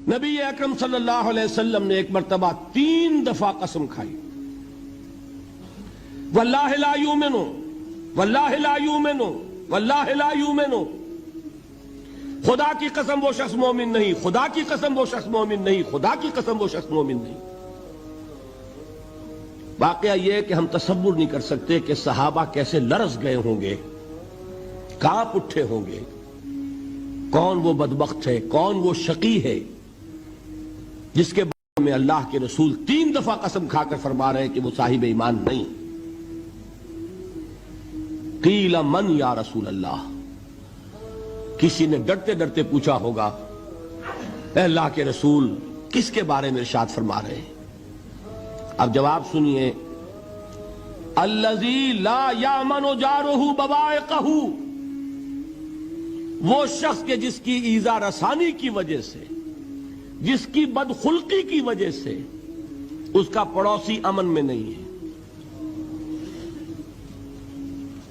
نبی اکرم صلی اللہ علیہ وسلم نے ایک مرتبہ 3 دفعہ قسم کھائی، واللہ لا یؤمنو، واللہ لا یؤمنو، واللہ لا یؤمنو، خدا کی قسم وہ شخص مومن نہیں، خدا کی قسم وہ شخص مومن نہیں، خدا کی قسم وہ شخص مومن نہیں۔ واقعہ یہ کہ ہم تصور نہیں کر سکتے کہ صحابہ کیسے لرز گئے ہوں گے، کانپ اٹھے ہوں گے۔ کون وہ بدبخت ہے، کون وہ شقی ہے جس کے بارے میں اللہ کے رسول 3 دفعہ قسم کھا کر فرما رہے ہیں کہ وہ صاحب ایمان نہیں۔ قیل من یا رسول اللہ، کسی نے ڈرتے ڈرتے پوچھا ہوگا اے اللہ کے رسول کس کے بارے میں ارشاد فرما رہے ہیں؟ اب جواب سنیے، الذی لا یامن جارہ بوائقہ، وہ شخص کے جس کی ایذا رسانی کی وجہ سے، جس کی بدخلقی کی وجہ سے اس کا پڑوسی امن میں نہیں ہے۔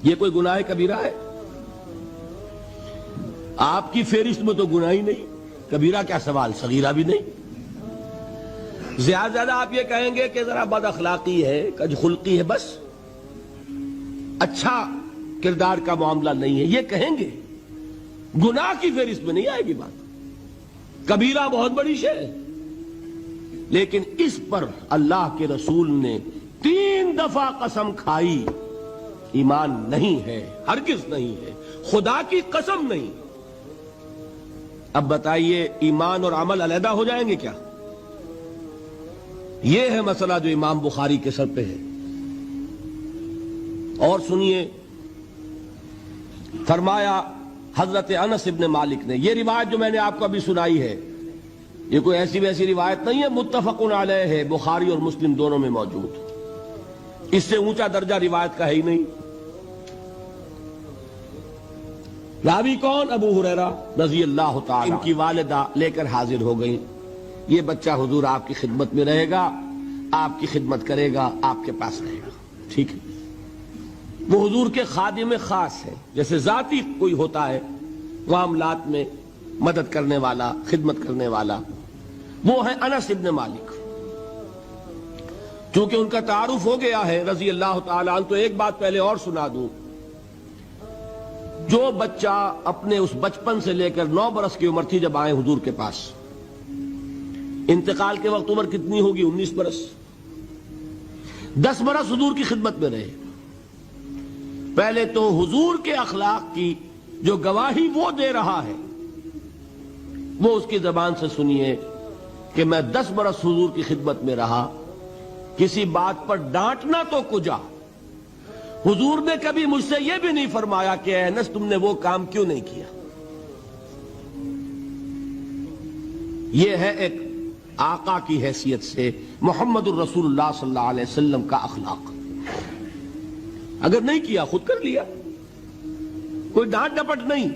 یہ کوئی گناہ کبیرہ ہے؟ آپ کی فہرست میں تو گناہ ہی نہیں، کبیرہ کیا سوال، صغیرہ بھی نہیں۔ زیادہ آپ یہ کہیں گے کہ ذرا بد اخلاقی ہے، کج خلقی ہے، بس اچھا کردار کا معاملہ نہیں ہے، یہ کہیں گے، گناہ کی فہرست میں نہیں آئے گی بات۔ کبیرہ بہت بڑی شے ہے، لیکن اس پر اللہ کے رسول نے 3 دفعہ قسم کھائی، ایمان نہیں ہے، ہرگز نہیں ہے، خدا کی قسم نہیں۔ اب بتائیے ایمان اور عمل علیحدہ ہو جائیں گے کیا؟ یہ ہے مسئلہ جو امام بخاری کے سر پہ ہے۔ اور سنیے، فرمایا حضرت انس ابن مالک نے، یہ روایت جو میں نے آپ کو ابھی سنائی ہے یہ کوئی ایسی ویسی روایت نہیں ہے، متفق علیہ ہے، بخاری اور مسلم دونوں میں موجود، اس سے اونچا درجہ روایت کا ہے ہی نہیں۔ راوی کون؟ ابو ہریرہ رضی اللہ تعالی، ان کی والدہ لے کر حاضر ہو گئی، یہ بچہ حضور آپ کی خدمت میں رہے گا، آپ کی خدمت کرے گا، آپ کے پاس رہے گا، ٹھیک ہے۔ وہ حضور کے خادم خاص ہے، جیسے ذاتی کوئی ہوتا ہے معاملات میں مدد کرنے والا، خدمت کرنے والا، وہ ہے انس ابن مالک۔ چونکہ ان کا تعارف ہو گیا ہے رضی اللہ تعالیٰ عنہ، تو ایک بات پہلے اور سنا دوں، جو بچہ اپنے اس بچپن سے لے کر 9 برس کی عمر تھی جب آئے حضور کے پاس، انتقال کے وقت عمر کتنی ہوگی؟ 19 برس، 10 برس حضور کی خدمت میں رہے۔ پہلے تو حضور کے اخلاق کی جو گواہی وہ دے رہا ہے وہ اس کی زبان سے سنیے کہ میں 10 برس حضور کی خدمت میں رہا، کسی بات پر ڈانٹنا تو کجا، حضور نے کبھی مجھ سے یہ بھی نہیں فرمایا کہ اے انس تم نے وہ کام کیوں نہیں کیا۔ یہ ہے ایک آقا کی حیثیت سے محمد الرسول اللہ صلی اللہ علیہ وسلم کا اخلاق۔ اگر نہیں کیا خود کر لیا، کوئی ڈانٹ ڈپٹ نہیں۔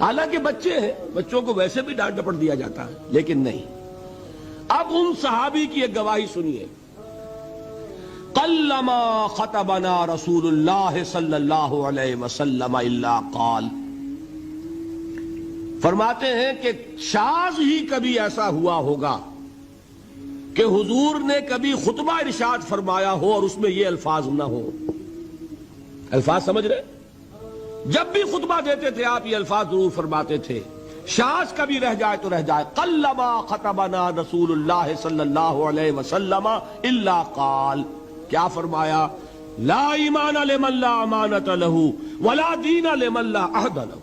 حالانکہ بچے ہیں، بچوں کو ویسے بھی ڈانٹ ڈپٹ دیا جاتا ہے، لیکن نہیں۔ اب ان صحابی کی ایک گواہی سنیے، قلما خطبنا رسول اللہ صلی اللہ علیہ وسلم الا قال، فرماتے ہیں کہ شاذ ہی کبھی ایسا ہوا ہوگا کہ حضور نے کبھی خطبہ ارشاد فرمایا ہو اور اس میں یہ الفاظ نہ ہو۔ الفاظ سمجھ رہے؟ جب بھی خطبہ دیتے تھے آپ یہ الفاظ ضرور فرماتے تھے، شاذ کبھی رہ جائے تو رہ جائے، قلما خطبنا رسول اللہ صلی اللہ علیہ وسلم الا قال، کیا فرمایا؟ لا ایمان لمن لا امانت لہ ولا دین لمن لا عہد لہ،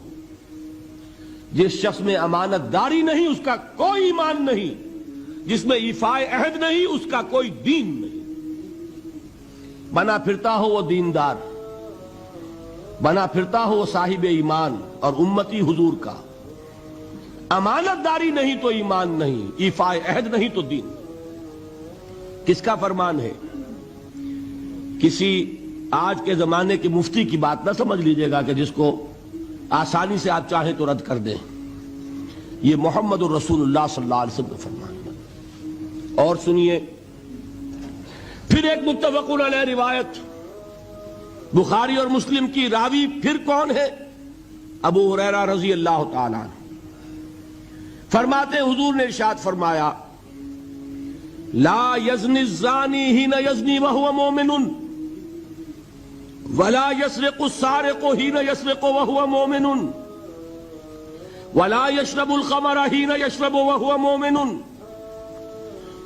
جس شخص میں امانت داری نہیں اس کا کوئی ایمان نہیں، جس میں ایفاء عہد نہیں اس کا کوئی دین نہیں۔ بنا پھرتا ہو وہ دیندار، بنا پھرتا ہو وہ صاحب ایمان اور امتی حضور کا، امانت داری نہیں تو ایمان نہیں، ایفاء عہد نہیں تو دین۔ کس کا فرمان ہے؟ کسی آج کے زمانے کے مفتی کی بات نہ سمجھ لیجئے گا کہ جس کو آسانی سے آپ چاہیں تو رد کر دیں، یہ محمد الرسول اللہ صلی اللہ علیہ وسلم کا فرمان ہے۔ اور سنیے پھر ایک متفق علیہ روایت بخاری اور مسلم کی، راوی پھر کون ہے؟ ابو ہریرہ رضی اللہ تعالیٰ عنہ۔ فرماتے حضور نے ارشاد فرمایا لا یزنی الزانی حین یزنی وہو مومن ولا یسرق السارق حین یسرق وہو مومن ولا یشرب الخمر حین یشرب وہو مومن.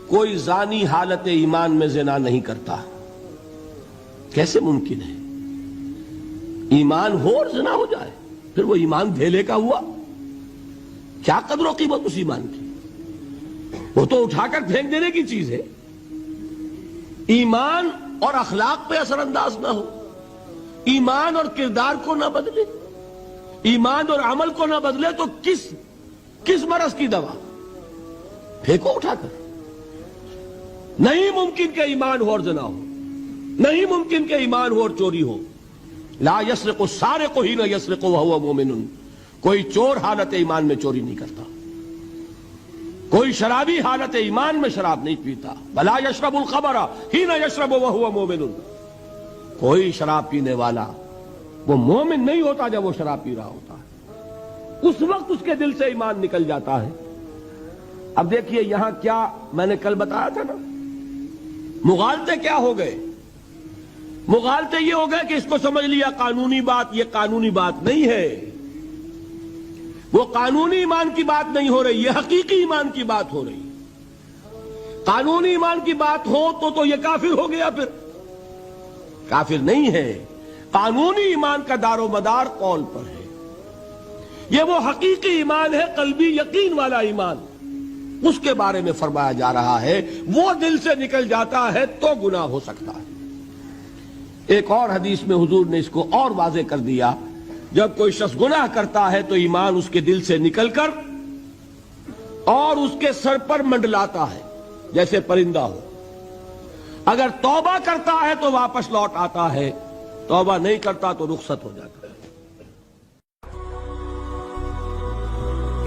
کوئی زانی حالت ایمان میں زنا نہیں کرتا. کیسے ممکن ہے؟ ایمان ہو اور زنا ہو جائے، پھر وہ ایمان دھیلے کا ہوا؟ کیا قدر و قیمت اس ایمان کی؟ وہ تو اٹھا کر پھینک دینے کی چیز ہے. ایمان اور اخلاق پہ اثر انداز نہ ہو، ایمان اور کردار کو نہ بدلے، ایمان اور عمل کو نہ بدلے تو کس مرض کی دوا؟ پھینکو اٹھا کر. نہیں ممکن کہ ایمان ہو اور زنا ہو، نہیں ممکن کہ ایمان ہو اور چوری ہو. لا یسرق السارق حین یسرق وہو مومن. کوئی چور حالت ایمان میں چوری نہیں کرتا، کوئی شرابی حالت ایمان میں شراب نہیں پیتا. ولا یشرب الخمر حین یشرب وہو مومن. کوئی شراب پینے والا وہ مومن نہیں ہوتا جب وہ شراب پی رہا ہوتا ہے، اس وقت اس کے دل سے ایمان نکل جاتا ہے. اب دیکھیے یہاں کیا میں نے کل بتایا تھا نا، مغالطے کیا ہو گئے؟ مغالطے یہ ہو گئے کہ اس کو سمجھ لیا قانونی بات. یہ قانونی بات نہیں ہے، وہ قانونی ایمان کی بات نہیں ہو رہی، یہ حقیقی ایمان کی بات ہو رہی. قانونی ایمان کی بات ہو تو یہ کافر ہو گیا. پھر کافر نہیں ہے. قانونی ایمان کا دار و مدار قول پر ہے. یہ وہ حقیقی ایمان ہے، قلبی یقین والا ایمان. اس کے بارے میں فرمایا جا رہا ہے وہ دل سے نکل جاتا ہے تو گناہ ہو سکتا ہے. ایک اور حدیث میں حضور نے اس کو اور واضح کر دیا. جب کوئی شخص گناہ کرتا ہے تو ایمان اس کے دل سے نکل کر اور اس کے سر پر منڈلاتا ہے جیسے پرندہ ہو. اگر توبہ کرتا ہے تو واپس لوٹ آتا ہے، توبہ نہیں کرتا تو رخصت ہو جاتا ہے.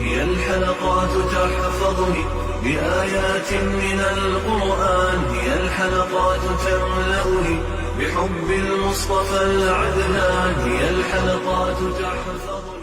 هي الحلقات تحفظني بآيات من القرآن، هي الحلقات تملأني بحب المصطفى العدنان، هي الحلقات تحفظني